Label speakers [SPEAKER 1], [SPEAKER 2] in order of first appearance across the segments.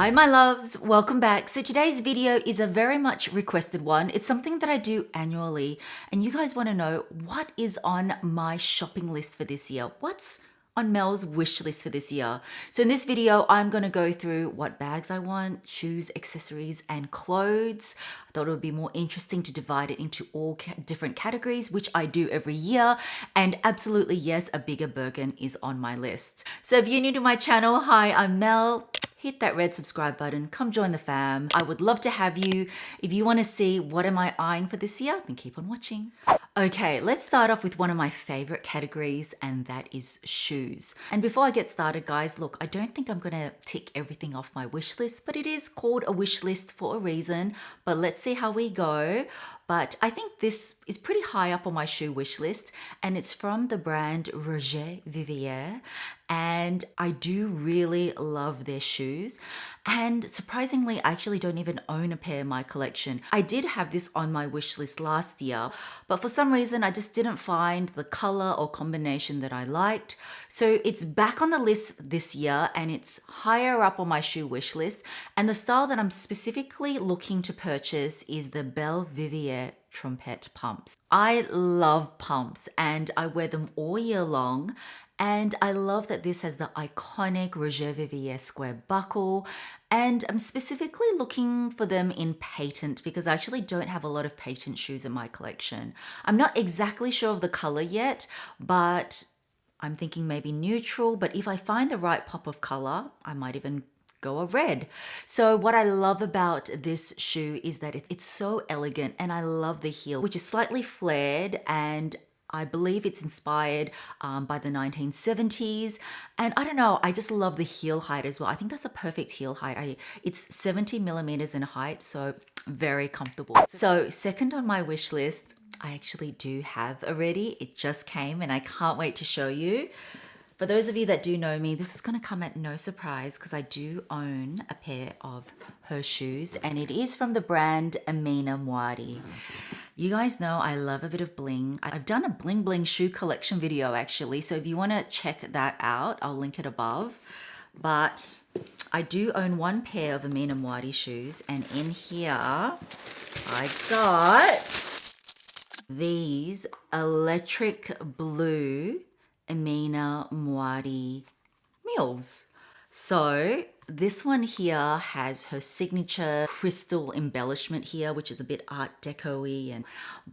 [SPEAKER 1] Hi my loves, welcome back. So today's video is a very much requested one. It's something that I do annually and you guys want to know what is on my shopping list for this year. What's on Mel's wish list for this year. So in this video, I'm going to go through what bags I want, shoes, accessories, and clothes. I thought it would be more interesting to divide it into all different categories, which I do every year. And absolutely, yes, a bigger Birkin is on my list. So if you're new to my channel, hi, I'm Mel. Hit that red subscribe button, come join the fam. I would love to have you. If you want to see what am I eyeing for this year, then keep on watching. Okay, let's start off with one of my favorite categories, and that is shoes. And before I get started, guys, look, I don't think I'm gonna tick everything off my wish list, but it is called a wish list for a reason. But let's see how we go. But I think this is pretty high up on my shoe wish list, and it's from the brand Vivier. And I do really love their shoes. And surprisingly, I actually don't even own a pair in my collection. I did have this on my wish list last year, but for some reason, I just didn't find the color or combination that I liked. So it's back on the list this year, and it's higher up on my shoe wish list. And the style that I'm specifically looking to purchase is the Belle Vivier Trumpet pumps. I love pumps and I wear them all year long. And I love that this has the iconic Roger Vivier square buckle. And I'm specifically looking for them in patent because I actually don't have a lot of patent shoes in my collection. I'm not exactly sure of the color yet, but I'm thinking maybe neutral. But if I find the right pop of color, I might even go a red. So what I love about this shoe is that it's so elegant, and I love the heel, which is slightly flared, and I believe it's inspired by the 1970s. And I don't know, I just love the heel height as well. I think that's a perfect heel height. It's 70 millimeters in height, so very comfortable. So second on my wish list, I actually do have already. It just came and I can't wait to show you. For those of you that do know me, this is going to come at no surprise because I do own a pair of her shoes, and it is from the brand Amina Muaddi. You guys know I love a bit of bling. I've done a bling bling shoe collection video actually, so if you want to check that out, I'll link it above. But I do own one pair of Amina Muaddi shoes, and in here I got these electric blue Amina Muaddi mules. So this one here has her signature crystal embellishment here, which is a bit art deco-y,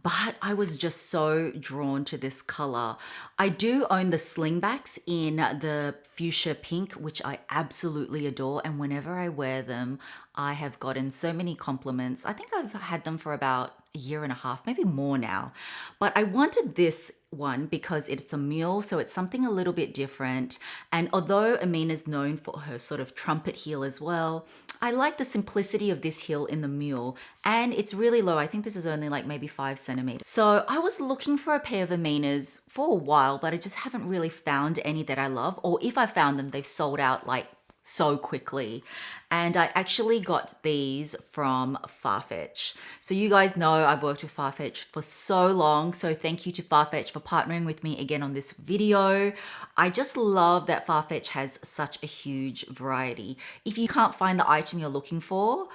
[SPEAKER 1] but I was just so drawn to this color. I do own the slingbacks in the fuchsia pink, which I absolutely adore, and whenever I wear them, I have gotten so many compliments. I think I've had them for about a year and a half, maybe more now. But I wanted this one because it's a mule, so it's something a little bit different. And although Amina's known for her sort of trumpet heel as well, I like the simplicity of this heel in the mule, and it's really low. I think this is only like maybe 5 centimeters. So I was looking for a pair of Amina's for a while, but I just haven't really found any that I love, or if I found them, they've sold out like so quickly. And I actually got these from Farfetch. So you guys know I've worked with Farfetch for so long, so thank you to Farfetch for partnering with me again on this video. I just love that Farfetch has such a huge variety. If you can't find the item you're looking for,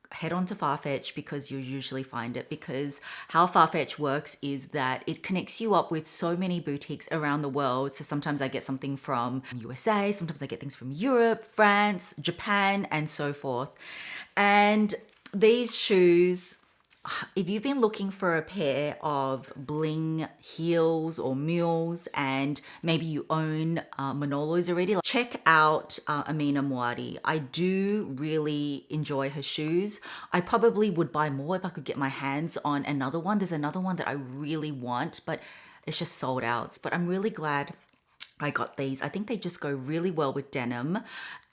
[SPEAKER 1] head on to Farfetch because you'll usually find it, because how Farfetch works is that it connects you up with so many boutiques around the world. So sometimes I get something from USA, sometimes I get things from Europe, France, Japan, and so forth. And these shoes, if you've been looking for a pair of bling heels or mules, and maybe you own Manolos already, check out Amina Muaddi. I do really enjoy her shoes. I probably would buy more if I could get my hands on another one. There's another one that I really want, but it's just sold out. But I'm really glad I got these. I think they just go really well with denim,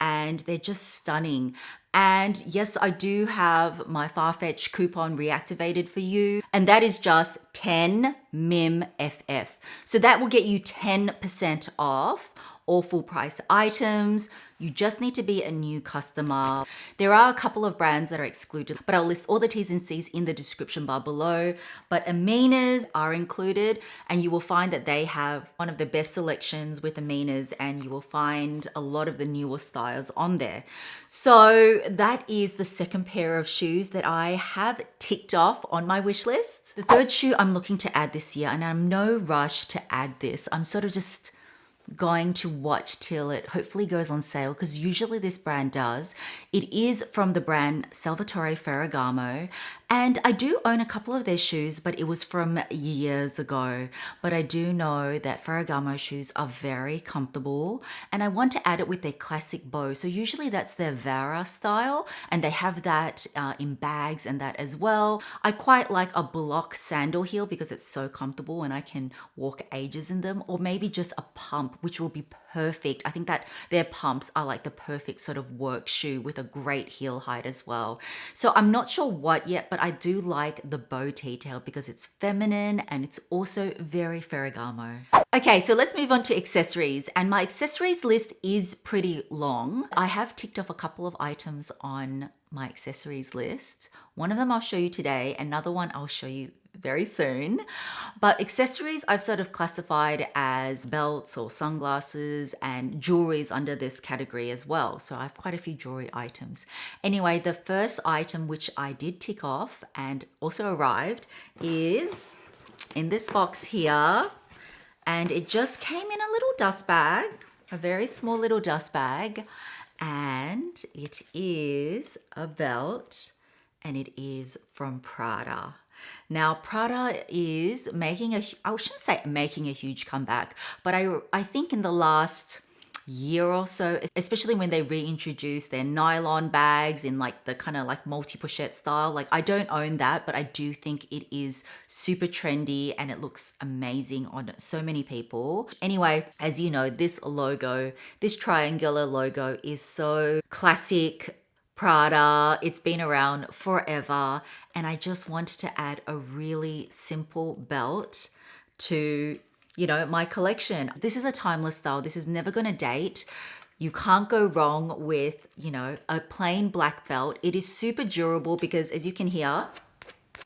[SPEAKER 1] and they're just stunning. And yes, I do have my Farfetch coupon reactivated for you, and that is just 10 MIMFF. So that will get you 10% off all full price items. You just need to be a new customer. There are a couple of brands that are excluded, but I'll list all the T's and C's in the description bar below. But Amina's are included, and you will find that they have one of the best selections with Amina's, and you will find a lot of the newer styles on there. So that is the second pair of shoes that I have ticked off on my wish list. The third shoe I'm looking to add this year, and I'm no rush to add this. I'm sort of just going to watch till it hopefully goes on sale, because usually this brand does. It is from the brand Salvatore Ferragamo, and I do own a couple of their shoes, but it was from years ago. But I do know that Ferragamo shoes are very comfortable, and I want to add it with their classic bow. So usually that's their Vara style, and they have that in bags and that as well. I quite like a block sandal heel because it's so comfortable and I can walk ages in them, or maybe just a pump, which will be perfect. I think that their pumps are like the perfect sort of work shoe with a great heel height as well. So I'm not sure what yet, but I do like the bow detail because it's feminine and it's also very Ferragamo. Okay, so let's move on to accessories, and my accessories list is pretty long. I have ticked off a couple of items on my accessories list. One of them I'll show you today, another one I'll show you very soon. But accessories I've sort of classified as belts or sunglasses, and jewelries under this category as well. So I have quite a few jewelry items. Anyway, the first item which I did tick off and also arrived is in this box here. And it just came in a little dust bag, a very small little dust bag. And it is a belt, and it is from Prada. Now, Prada is making I shouldn't say making a huge comeback, but I think in the last year or so, especially when they reintroduced their nylon bags in like the kind of like multi-pochette style. Like, I don't own that, but I do think it is super trendy and it looks amazing on so many people. Anyway, as you know, this logo, this triangular logo is so classic Prada. It's been around forever, and I just wanted to add a really simple belt to, you know, my collection. This is a timeless style. This is never going to date. You can't go wrong with, you know, a plain black belt. It is super durable because, as you can hear,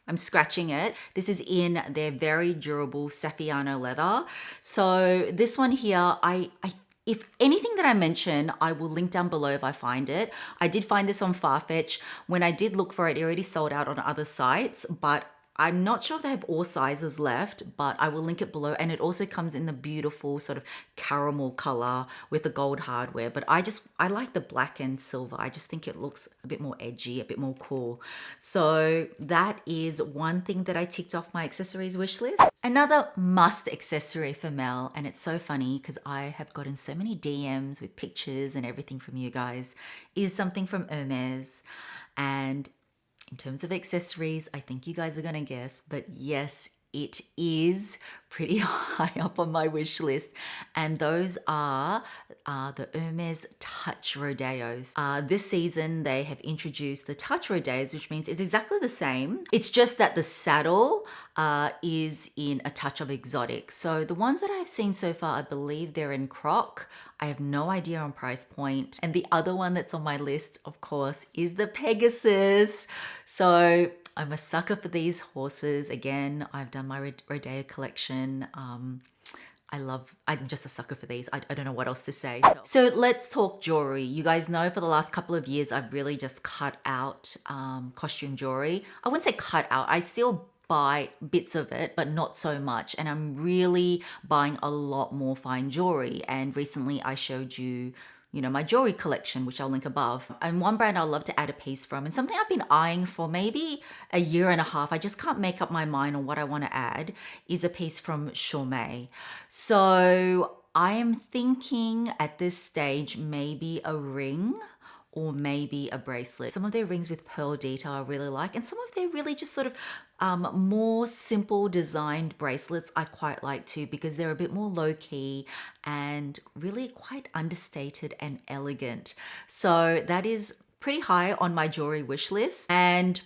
[SPEAKER 1] I'm scratching it. This is in their very durable Saffiano leather. So this one here, if anything that I mention, I will link down below if I find it. I did find this on Farfetch. When I did look for it, it already sold out on other sites, but I'm not sure if they have all sizes left, but I will link it below. And it also comes in the beautiful sort of caramel color with the gold hardware. But I like the black and silver. I just think it looks a bit more edgy, a bit more cool. So that is one thing that I ticked off my accessories wish list. Another must accessory for Mel, and it's so funny because I have gotten so many DMs with pictures and everything from you guys, is something from Hermes. And in terms of accessories, I think you guys are gonna guess, but yes, it is pretty high up on my wish list. And those are the Hermes Touch Rodeos. This season, they have introduced the Touch Rodeos, which means it's exactly the same. It's just that the saddle is in a touch of exotic. So the ones that I've seen so far, I believe they're in croc. I have no idea on price point. And the other one that's on my list, of course, is the Pegasus. So I'm a sucker for these horses. Again, I've done my Rodeo collection. I'm just a sucker for these. I don't know what else to say. So let's talk jewelry. You guys know for the last couple of years, I've really just cut out costume jewelry. I wouldn't say cut out. I still buy bits of it, but not so much. And I'm really buying a lot more fine jewelry. And recently I showed you, you know, my jewelry collection, which I'll link above. And one brand I'd love to add a piece from, and something I've been eyeing for maybe a year and a half, I just can't make up my mind on what I want to add, is a piece from JEWELLERY. So I am thinking at this stage, maybe a ring or maybe a bracelet. Some of their rings with pearl detail I really like, and some of their really just sort of more simple designed bracelets I quite like too, because they're a bit more low key and really quite understated and elegant. So that is pretty high on my jewelry wish list. And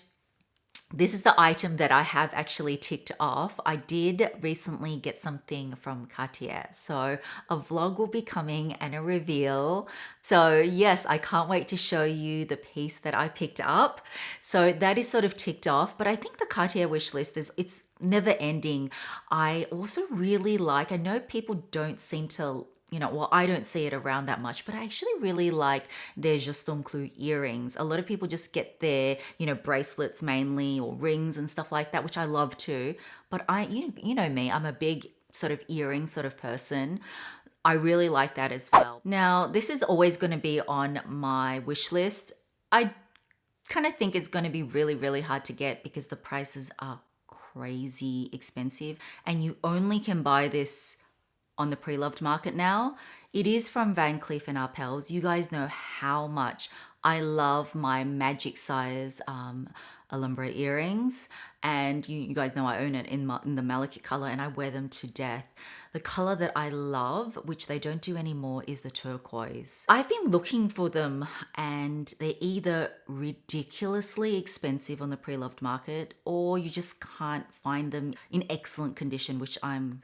[SPEAKER 1] this is the item that I have actually ticked off. I did recently get something from Cartier. So a vlog will be coming and a reveal. So yes, I can't wait to show you the piece that I picked up. So that is sort of ticked off, but I think the Cartier wish list it's never ending. I also really like, I know people don't seem to well, I don't see it around that much, but I actually really like their Juston Clou earrings. A lot of people just get their, bracelets mainly or rings and stuff like that, which I love too. But you know me, I'm a big sort of earring sort of person. I really like that as well. Now, this is always going to be on my wish list. I kind of think it's going to be really, really hard to get because the prices are crazy expensive and you only can buy this on the pre-loved market now. It is from Van Cleef and Arpels. You guys know how much I love my magic size Alhambra earrings, and you guys know I own it in the malachite color and I wear them to death. The color that I love, which they don't do anymore, is the turquoise. I've been looking for them and they're either ridiculously expensive on the pre-loved market or you just can't find them in excellent condition, which I'm,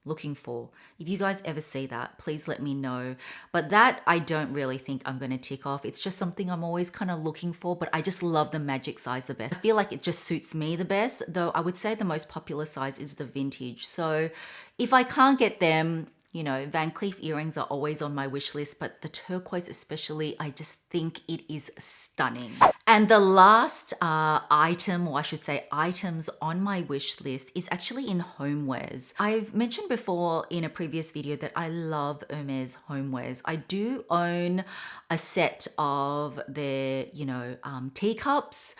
[SPEAKER 1] looking for. If you guys ever see that, please let me know. But that I don't really think I'm going to tick off. It's just something I'm always kind of looking for, but I just love the magic size the best. I feel like it just suits me the best, though I would say the most popular size is the vintage. So if I can't get them, Van Cleef earrings are always on my wish list, but the turquoise especially, I just think it is stunning. And the last item, or I should say items on my wish list is actually in homewares. I've mentioned before in a previous video that I love Hermes homewares. I do own a set of their, teacups,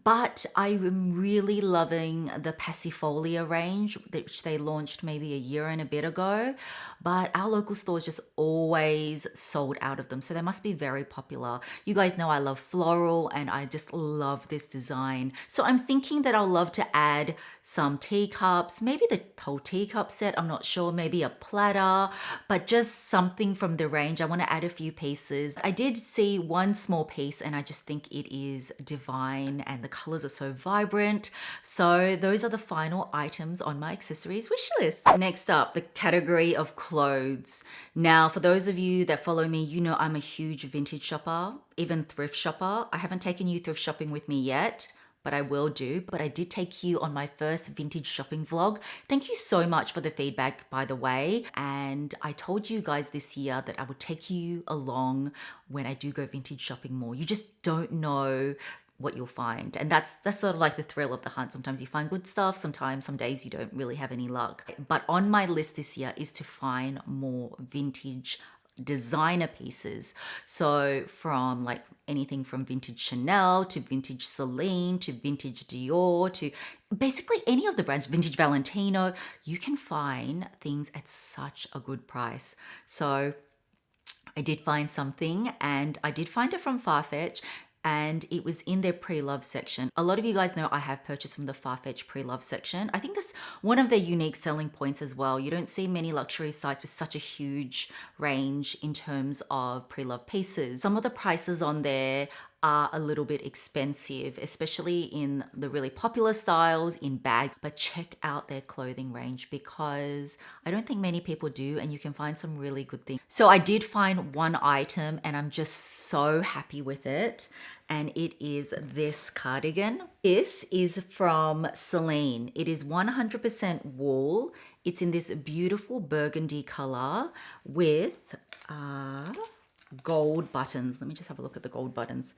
[SPEAKER 1] but I'm really loving the Passifolia range, which they launched maybe a year and a bit ago. But our local stores just always sold out of them. So they must be very popular. You guys know I love floral and I just love this design. So I'm thinking that I'll love to add some teacups, maybe the whole teacup set, I'm not sure, maybe a platter, but just something from the range. I want to add a few pieces. I did see one small piece and I just think it is divine and the colors are so vibrant. So those are the final items on my accessories wish list. Next up, the category of clothes. Now, for those of you that follow me, you know I'm a huge vintage shopper, even thrift shopper. I haven't taken you thrift shopping with me yet, but I will do. But I did take you on my first vintage shopping vlog. Thank you so much for the feedback, by the way. And I told you guys this year that I would take you along when I do go vintage shopping more. You just don't know what you'll find, and that's sort of like the thrill of the hunt. Sometimes you find good stuff, sometimes some days you don't really have any luck. But on my list this year is to find more vintage designer pieces. So from like anything from vintage Chanel to vintage Celine to vintage Dior to basically any of the brands, vintage Valentino, you can find things at such a good price. So I did find something, and I did find it from Farfetch, and it was in their pre-love section. A lot of you guys know I have purchased from the Farfetch pre-love section. I think that's one of their unique selling points as well. You don't see many luxury sites with such a huge range in terms of pre-love pieces. Some of the prices on there are a little bit expensive, especially in the really popular styles in bags, but check out their clothing range because I don't think many people do, and you can find some really good things. So I did find one item and I'm just so happy with it, and it is this cardigan. This is from Celine. It is 100% wool. It's in this beautiful burgundy color with gold buttons. Let me just have a look at the gold buttons.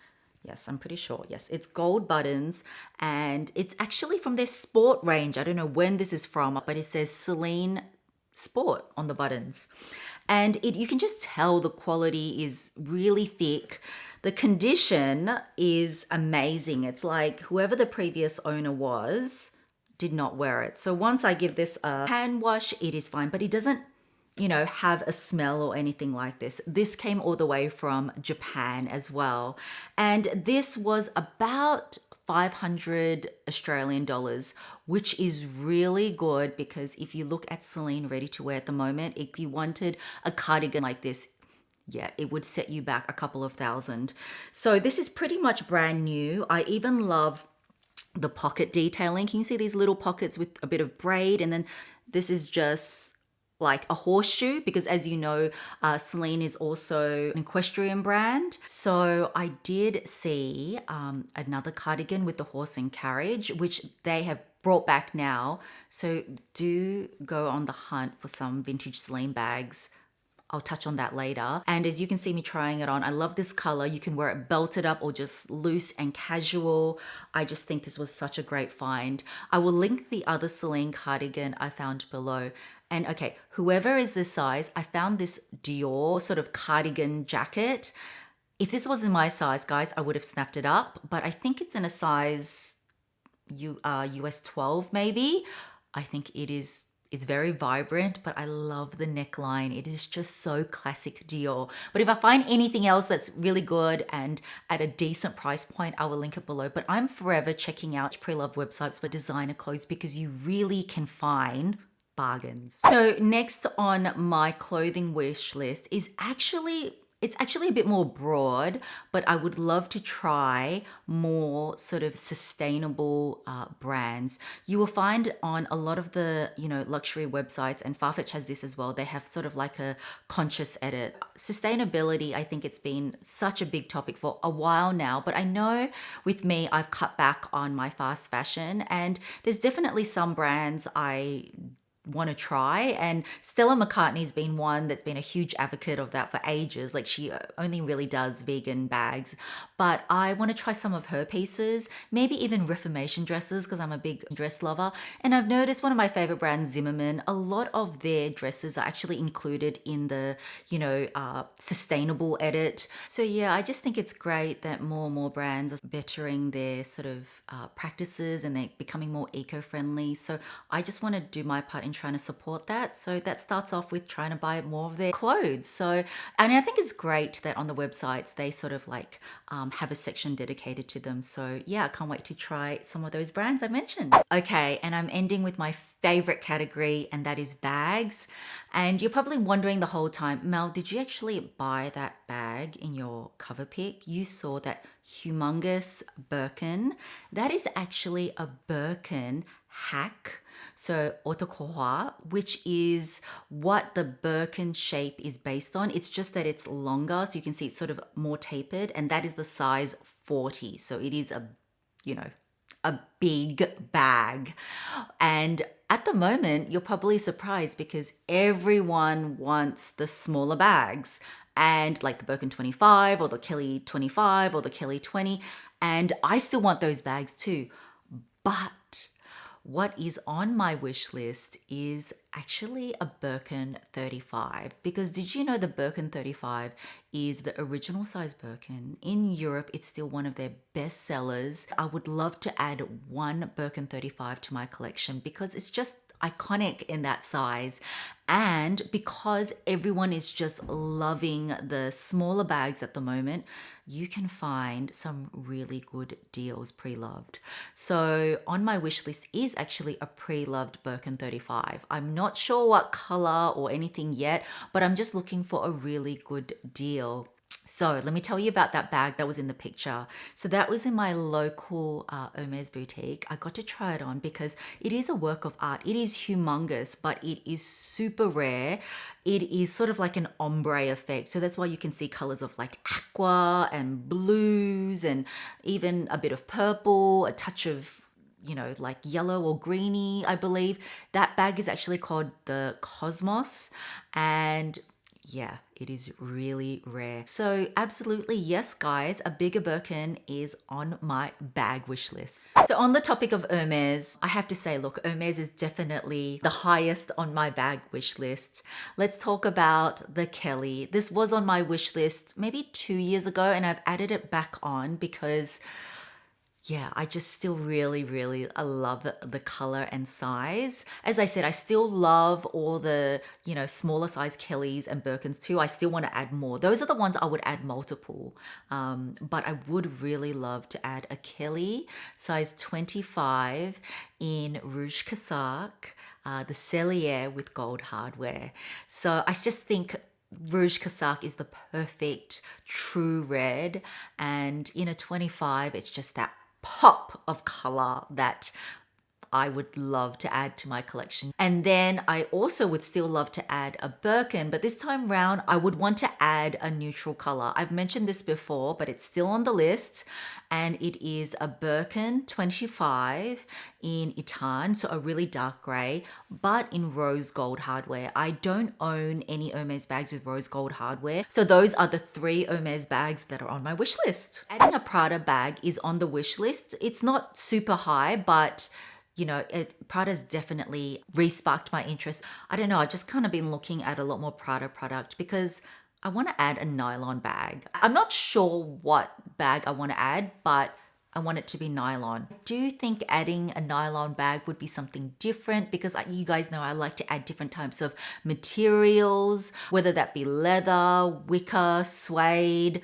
[SPEAKER 1] Yes, I'm pretty sure. Yes, it's gold buttons, and it's actually from their sport range. I don't know when this is from, but it says Celine Sport on the buttons. And you can just tell the quality is really thick. The condition is amazing. It's like whoever the previous owner was did not wear it. So once I give this a hand wash, it is fine, but it doesn't have a smell or anything like this. This came all the way from Japan as well. And this was about 500 Australian dollars, which is really good because if you look at Celine ready to wear at the moment, if you wanted a cardigan like this, yeah, it would set you back a couple of thousand. So this is pretty much brand new. I even love the pocket detailing. Can you see these little pockets with a bit of braid? And then this is just like a horseshoe, because as you know, Celine is also an equestrian brand. So I did see another cardigan with the horse and carriage, which they have brought back now. So do go on the hunt for some vintage Celine bags. I'll touch on that later. And as you can see me trying it on, I love this color. You can wear it belted up or just loose and casual. I just think this was such a great find. I will link the other Celine cardigan I found below. And okay, whoever is this size, I found this Dior sort of cardigan jacket. If this was in my size, guys, I would have snapped it up, but I think it's in a size US 12 maybe. I think it's very vibrant, but I love the neckline. It is just so classic Dior. But if I find anything else that's really good and at a decent price point, I will link it below. But I'm forever checking out pre-loved websites for designer clothes because you really can find bargains. So next on my clothing wish list is it's actually a bit more broad, but I would love to try more sort of sustainable brands. You will find on a lot of the, luxury websites, and Farfetch has this as well, they have sort of like a conscious edit. Sustainability, I think it's been such a big topic for a while now, but I know with me, I've cut back on my fast fashion, and there's definitely some brands I want to try, and Stella McCartney's been one that's been a huge advocate of that for ages. Like, she only really does vegan bags, but I want to try some of her pieces, maybe even Reformation dresses because I'm a big dress lover. And I've noticed one of my favorite brands, Zimmermann, a lot of their dresses are actually included in the sustainable edit. So yeah, I just think it's great that more and more brands are bettering their sort of practices, and they're becoming more eco-friendly. So I just want to do my part in trying to support that. So that starts off with trying to buy more of their clothes. So, and I think it's great that on the websites they sort of like have a section dedicated to them. So yeah, I can't wait to try some of those brands I mentioned. Okay, and I'm ending with my favorite category, and that is bags. And you're probably wondering the whole time, Mel, did you actually buy that bag in your cover pic? You saw that humongous Birkin. That is actually a Birkin hack. So autocourroie, which is what the Birkin shape is based on. It's just that it's longer, so you can see it's sort of more tapered, and that is the size 40. So it is a big bag. And at the moment, you're probably surprised because everyone wants the smaller bags, and like the Birkin 25 or the Kelly 25 or the Kelly 20. And I still want those bags too. But what is on my wish list is actually a Birkin 35, because did you know the Birkin 35 is the original size Birkin? In Europe, it's still one of their best sellers. I would love to add one Birkin 35 to my collection because it's just iconic in that size, and because everyone is just loving the smaller bags at the moment, you can find some really good deals pre-loved. So on my wish list is actually a pre-loved Birkin 35. I'm not sure what color or anything yet, but I'm just looking for a really good deal. So let me tell you about that bag that was in the picture. So that was in my local Hermes boutique. I got to try it on because it is a work of art. It is humongous, but it is super rare. It is sort of like an ombre effect. So that's why you can see colors of like aqua and blues and even a bit of purple, a touch of like yellow or greeny, I believe. That bag is actually called the Cosmos, and yeah, it is really rare. So absolutely, yes, guys, a bigger Birkin is on my bag wish list. So on the topic of Hermes, I have to say, look, Hermes is definitely the highest on my bag wish list. Let's talk about the Kelly. This was on my wish list maybe 2 years ago, and I've added it back on because yeah, I just still really I love the color and size. As I said, I still love all the, smaller size Kellys and Birkins too. I still want to add more. Those are the ones I would add multiple. But I would really love to add a Kelly size 25 in Rouge Casaque, the Cellier with gold hardware. So I just think Rouge Casaque is the perfect true red. And in a 25, it's just that pop of color that I would love to add to my collection. And then I also would still love to add a Birkin, but this time round, I would want to add a neutral color. I've mentioned this before, but it's still on the list. And it is a Birkin 25 in Itan, so a really dark gray, but in rose gold hardware. I don't own any Hermes bags with rose gold hardware. So those are the 3 Hermes bags that are on my wish list. Adding a Prada bag is on the wish list. It's not super high, but you know, Prada's definitely re-sparked my interest. I don't know, I've just kind of been looking at a lot more Prada product because I want to add a nylon bag. I'm not sure what bag I want to add, but I want it to be nylon. I do think adding a nylon bag would be something different because you guys know I like to add different types of materials, whether that be leather, wicker, suede,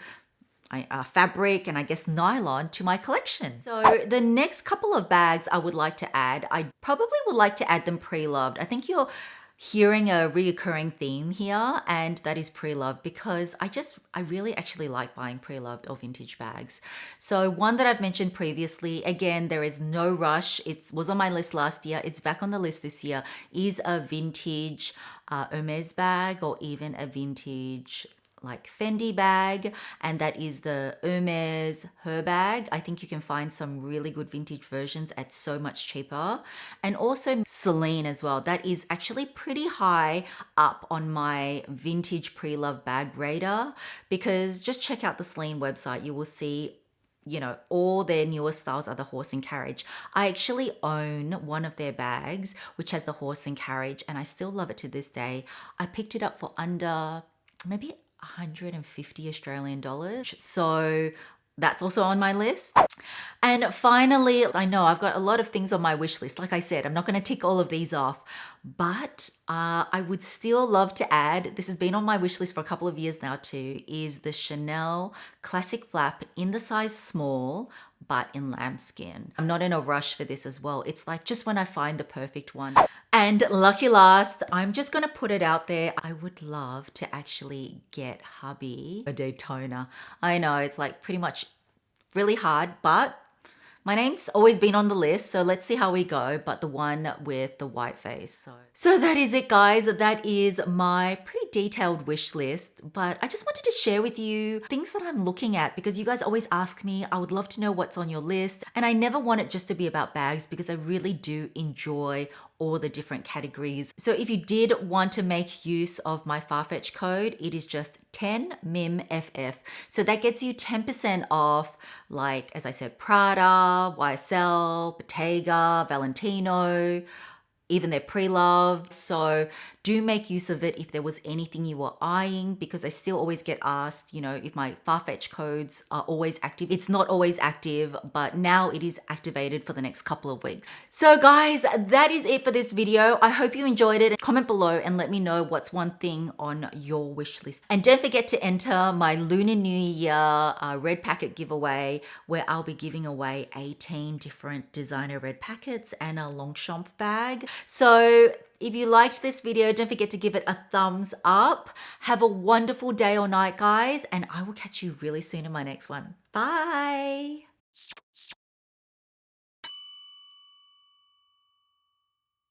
[SPEAKER 1] fabric, and I guess nylon to my collection. So the next couple of bags I would like to add, I probably would like to add them pre-loved. I think you're hearing a reoccurring theme here, and that is pre-loved because I really actually like buying pre-loved or vintage bags. So one that I've mentioned previously, again, there is no rush. It was on my list last year. It's back on the list this year, is a vintage Hermes bag or even a vintage like Fendi bag, and that is the Hermes Her bag. I think you can find some really good vintage versions at so much cheaper. And also Celine as well. That is actually pretty high up on my vintage pre-loved bag radar because just check out the Celine website. You will see, you know, all their newer styles are the horse and carriage. I actually own one of their bags which has the horse and carriage, and I still love it to this day. I picked it up for under maybe 150 Australian dollars. So that's also on my list. And finally, I know I've got a lot of things on my wish list. Like I said, I'm not going to tick all of these off, but I would still love to add, this has been on my wish list for a couple of years now too, is the Chanel Classic Flap in the size small, but in lambskin. I'm not in a rush for this as well. It's like just when I find the perfect one. And lucky last, I'm just gonna put it out there. I would love to actually get hubby a Daytona. I know it's like pretty much really hard, but my name's always been on the list, so let's see how we go, but the one with the white face. So that is it, guys. That is my pretty detailed wish list, but I just wanted to share with you things that I'm looking at because you guys always ask me, I would love to know what's on your list, and I never want it just to be about bags because I really do enjoy all the different categories. So if you did want to make use of my Farfetch code, it is just 10MIMFF. So that gets you 10% off, like, as I said, Prada, YSL, Bottega, Valentino, even their pre-loved. So do make use of it if there was anything you were eyeing, because I still always get asked, you know, if my Farfetch codes are always active. It's not always active, but now it is activated for the next couple of weeks. So guys, that is it for this video. I hope you enjoyed it. Comment below and let me know what's one thing on your wish list. And don't forget to enter my Lunar New Year red packet giveaway, where I'll be giving away 18 different designer red packets and a Longchamp bag. So if you liked this video, don't forget to give it a thumbs up. Have a wonderful day or night, guys, and I will catch you really soon in my next one. Bye.